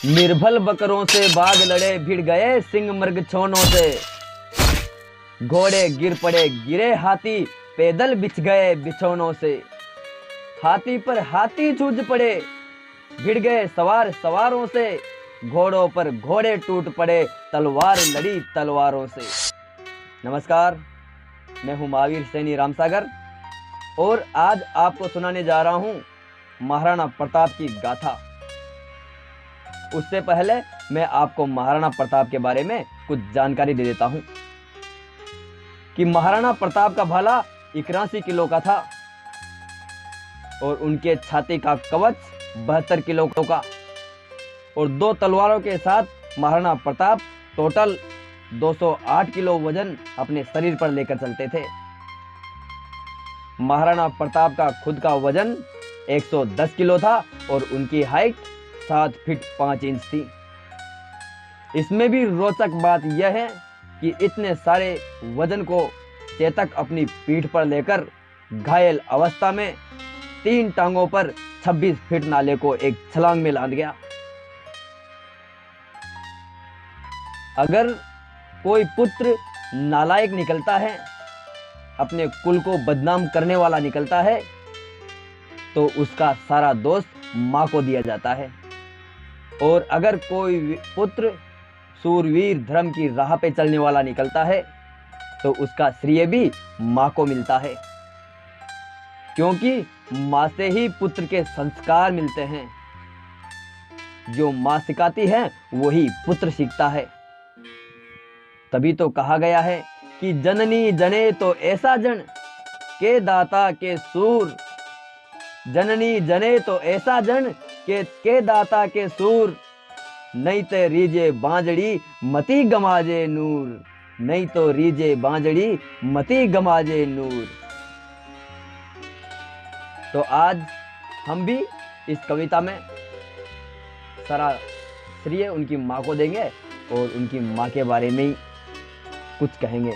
निर्भल बकरों से बाघ लड़े, भिड़ गए सिंह मृग छोनों से। घोड़े गिर पड़े गिरे हाथी, पैदल बिछ गए बिछौनों से। हाथी पर हाथी जूझ पड़े, भिड़ गए सवार सवारों से। घोड़ों पर घोड़े टूट पड़े, तलवार लड़ी तलवारों से। नमस्कार, मैं हूं महावीर सैनी रामसागर और आज आपको सुनाने जा रहा हूं महाराणा प्रताप की गाथा। उससे पहले मैं आपको महाराणा प्रताप के बारे में कुछ जानकारी दे देता हूं कि महाराणा प्रताप का भाला 81 किलो का था और उनके छाती का कवच 72 किलो का और 2 तलवारों के साथ महाराणा प्रताप टोटल 208 किलो वजन अपने शरीर पर लेकर चलते थे। महाराणा प्रताप का खुद का वजन 110 किलो था और उनकी हाइट 7 फीट 5 इंच थी। इसमें भी रोचक बात यह है कि इतने सारे वजन को चेतक अपनी पीठ पर लेकर घायल अवस्था में 3 टांगों पर 26 फीट नाले को एक छलांग में लांद गया। अगर कोई पुत्र नालायक निकलता है, अपने कुल को बदनाम करने वाला निकलता है, तो उसका सारा दोष मां को दिया जाता है। और अगर कोई पुत्र सूरवीर धर्म की राह पे चलने वाला निकलता है, तो उसका श्रेय भी मां को मिलता है, क्योंकि मां से ही पुत्र के संस्कार मिलते हैं। जो मां सिखाती है वही पुत्र सीखता है। तभी तो कहा गया है कि जननी जने तो ऐसा जन, के दाता के सूर। जननी जने तो ऐसा जन, के दाता के सूर। नहीं तो रीजे बांजड़ी मती गमाजे नूर। नहीं तो रीजे बांजड़ी मती गमाजे नूर। तो आज हम भी इस कविता में सारा श्रेय उनकी मां को देंगे और उनकी मां के बारे में ही कुछ कहेंगे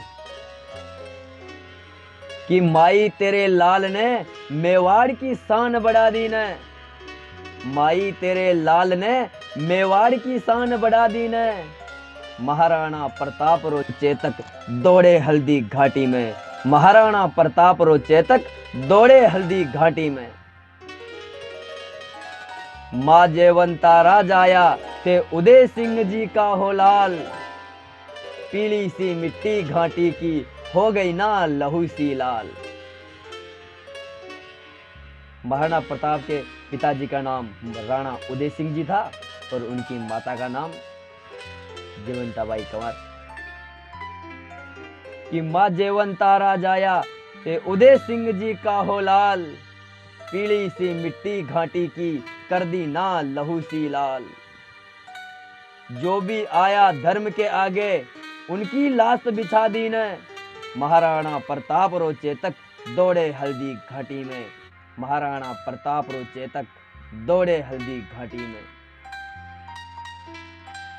कि माई तेरे लाल ने मेवाड़ की शान बढ़ा दी ने। माई तेरे लाल ने मेवाड़ की शान बढ़ा दी ने। महाराणा प्रताप रो चेतक दौड़े हल्दी घाटी में। महाराणा प्रताप रो चेतक दौड़े हल्दी घाटी में। मां जयवंता राजाया ते उदय सिंह जी का हो लाल। पीली सी मिट्टी घाटी की हो गई ना लहू सी लाल। महाराणा प्रताप के पिताजी का नाम राणा उदय सिंह जी था और उनकी माता का नाम जयवंताबाई कंवर। कि मां जयवंता राजाया ते उदय सिंह जी का हो लाल। पीली सी मिट्टी घाटी की कर दी ना लहू सी लाल। जो भी आया धर्म के आगे उनकी लाश बिछा दी ने। महाराणा प्रताप रो चेतक दौड़े हल्दी घाटी में। महाराणा प्रताप रो चेतक दौड़े हल्दी घाटी में।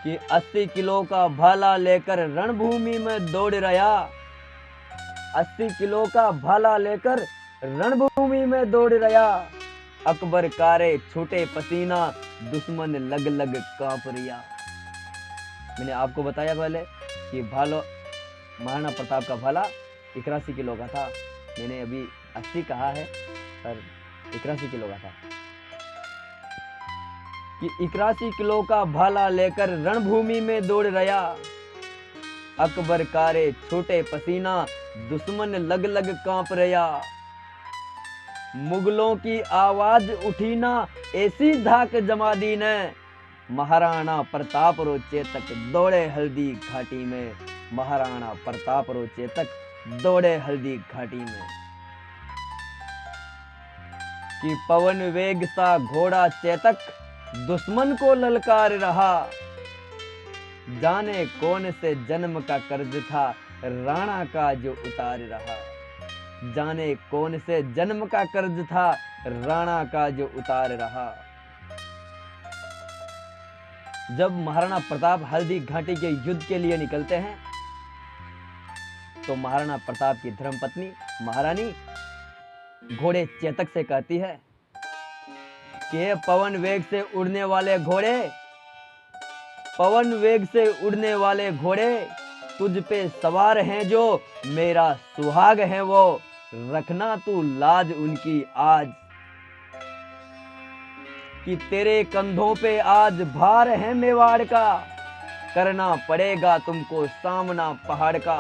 कि 80 किलो का भाला लेकर रणभूमि में दौड़ रहा। 80 किलो का भाला लेकर रणभूमि में दौड़ रहा। अकबर कारे छूटे पसीना, दुश्मन लग लग कांप रिया। मैंने आपको बताया पहले कि महाराणा प्रताप का भाला 81 किलो का था। मैंने अभी 80 कहा है पर 81 किलो का था। कि 81 किलो का भाला लेकर रणभूमि में दौड़ रहा। अकबर कारे छोटे पसीना, दुश्मन लग लग कांप रहा। मुगलों की आवाज उठी ना, ऐसी धाक जमा दी ने। महाराणा प्रताप रो चेतक दौड़े हल्दी घाटी में। महाराणा प्रताप रो चेतक दौड़े हल्दी घाटी में। कि पवन वेग सा घोड़ा चेतक दुश्मन को ललकार रहा। जाने कौन से जन्म का कर्ज था, राणा का जो उतार रहा। जाने कौन से जन्म का कर्ज था, राणा का जो उतार रहा। जब महाराणा प्रताप हल्दी घाटी के युद्ध के लिए निकलते हैं, तो महाराणा प्रताप की धर्मपत्नी महारानी घोड़े चेतक से कहती है कि पवन वेग से उड़ने वाले घोड़े, पवन वेग से उड़ने वाले घोड़े तुझ पे सवार हैं जो, मेरा सुहाग है वो, रखना तू लाज उनकी आज। कि तेरे कंधों पे आज भार है मेवाड़ का, करना पड़ेगा तुमको सामना पहाड़ का।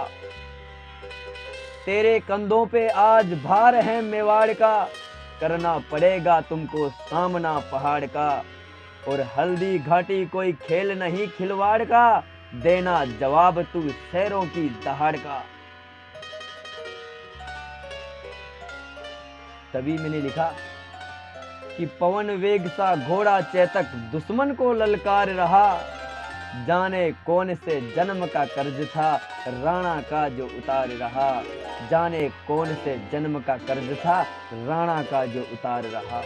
तेरे कंधों पे आज भार है मेवाड़ का, करना पड़ेगा तुमको सामना पहाड़ का। और हल्दी घाटी कोई खेल नहीं खिलवाड़ का, देना जवाब तू शेरों की दहाड़ का। तभी मैंने लिखा कि पवन वेग सा घोड़ा चेतक दुश्मन को ललकार रहा, जाने कौन से जन्म का कर्ज था राणा का जो उतार रहा। जाने कौन से जन्म का कर्ज था राणा का जो उतार रहा।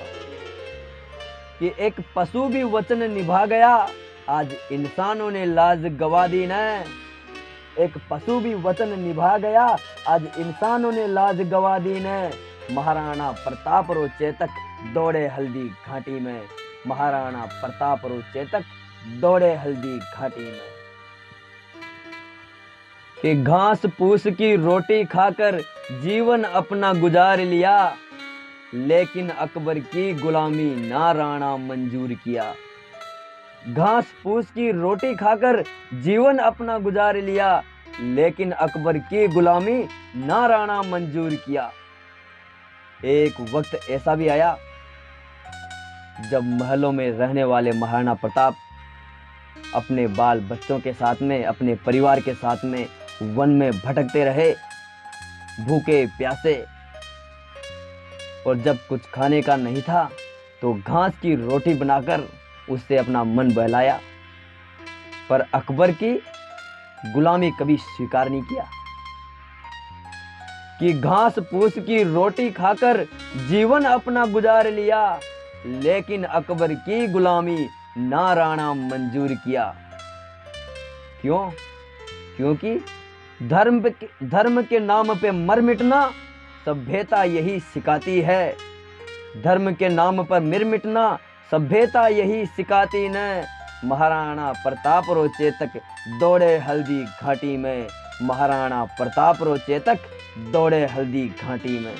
कि एक पशु भी वचन निभा गया, आज इंसानों ने लाज गवा दी न। एक पशु भी वचन निभा गया, आज इंसानों ने लाज गवा दी न। महाराणा प्रताप रो चेतक दौड़े हल्दी घाटी में। महाराणा प्रताप रो चेतक दौड़े हल्दी घाटी में। कि घास फूस की रोटी खाकर जीवन अपना गुजार लिया, लेकिन अकबर की गुलामी ना राणा मंजूर किया। घास फूस की रोटी खाकर जीवन अपना गुजार लिया, लेकिन अकबर की गुलामी ना राणा मंजूर किया। एक वक्त ऐसा भी आया जब महलों में रहने वाले महाराणा प्रताप अपने बाल बच्चों के साथ में, अपने परिवार के साथ में वन में भटकते रहे, भूखे प्यासे। और जब कुछ खाने का नहीं था तो घास की रोटी बनाकर उससे अपना मन बहलाया, पर अकबर की गुलामी कभी स्वीकार नहीं किया। कि घास फूस की रोटी खाकर जीवन अपना गुजार लिया, लेकिन अकबर की गुलामी ना राणा मंजूर किया। क्यों? क्योंकि धर्म के नाम पे मर मिटना सभ्यता यही सिखाती है। धर्म के नाम पर मिर मिटना सभ्यता यही सिखाती न। महाराणा प्रताप रो चेतक दौड़े हल्दी घाटी में। महाराणा प्रताप रो चेतक दौड़े हल्दी घाटी में।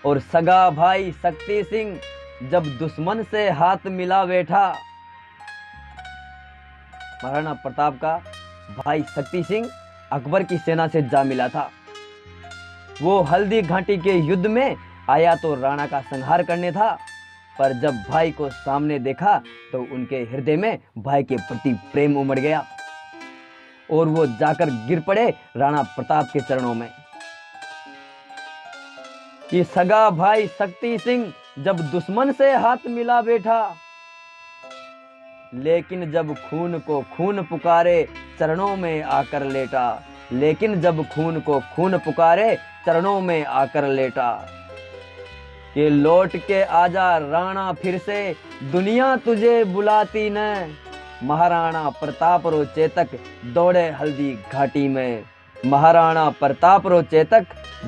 और सगा भाई शक्ति सिंह जब दुश्मन से हाथ मिला बैठा, महाराणा प्रताप का भाई शक्ति सिंह अकबर की सेना से जा मिला था। वो हल्दी घाटी के युद्ध में आया तो राणा का संहार करने था, पर जब भाई को सामने देखा तो उनके हृदय में भाई के प्रति प्रेम उमड़ गया और वो जाकर गिर पड़े राणा प्रताप के चरणों में। कि सगा भाई शक्ति सिंह जब दुश्मन से हाथ मिला बैठा, लेकिन जब खून को खून पुकारे चरणों में आकर लेटा। लेकिन जब खून को खून पुकारे चरणों में आकर लेटा। कि लौट के आजा राणा फिर से दुनिया तुझे बुलाती न। महाराणा प्रताप रो चेतक दौड़े हल्दी घाटी में। महाराणा प्रताप रो चेतक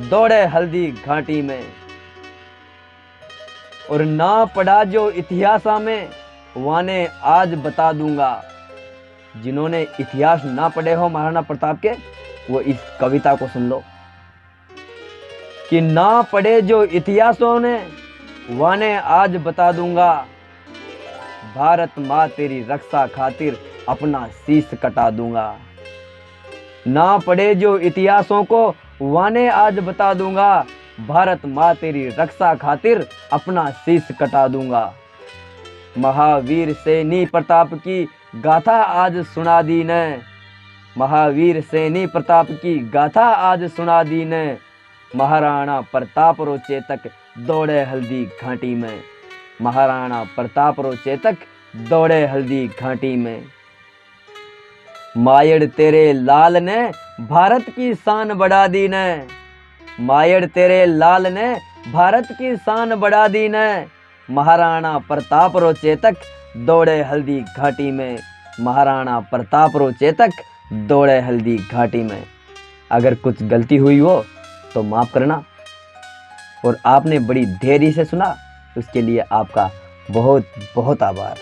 दौड़े हल्दी घाटी में। और ना पढ़ा जो इतिहासा में वाने आज बता दूंगा। जिन्होंने इतिहास ना पढ़े हो महाराणा प्रताप के, वो इस कविता को सुन लो। कि ना पढ़े जो इतिहासों ने वाने आज बता दूंगा। भारत माँ तेरी रक्षा खातिर अपना शीश कटा दूंगा। ना पढ़े जो इतिहासों को वाने आज बता दूंगा। भारत माँ तेरी रक्षा खातिर अपना शीश कटा दूंगा। महावीर सैनी प्रताप की गाथा आज सुना दी ने। महावीर सैनी प्रताप की गाथा आज सुना दी ने। महाराणा प्रताप रो चेतक दौड़े हल्दी घाटी में। महाराणा प्रताप रो चेतक दौड़े हल्दी घाटी में। मायड़ तेरे लाल ने भारत की शान बढ़ा दी ने। मायड़ तेरे लाल ने भारत की शान बढ़ा दी ने। महाराणा प्रताप रो चेतक दौड़े हल्दी घाटी में। महाराणा प्रताप रो चेतक दौड़े हल्दी घाटी में। अगर कुछ गलती हुई हो तो माफ करना, और आपने बड़ी धैर्य से सुना उसके लिए आपका बहुत बहुत आभार।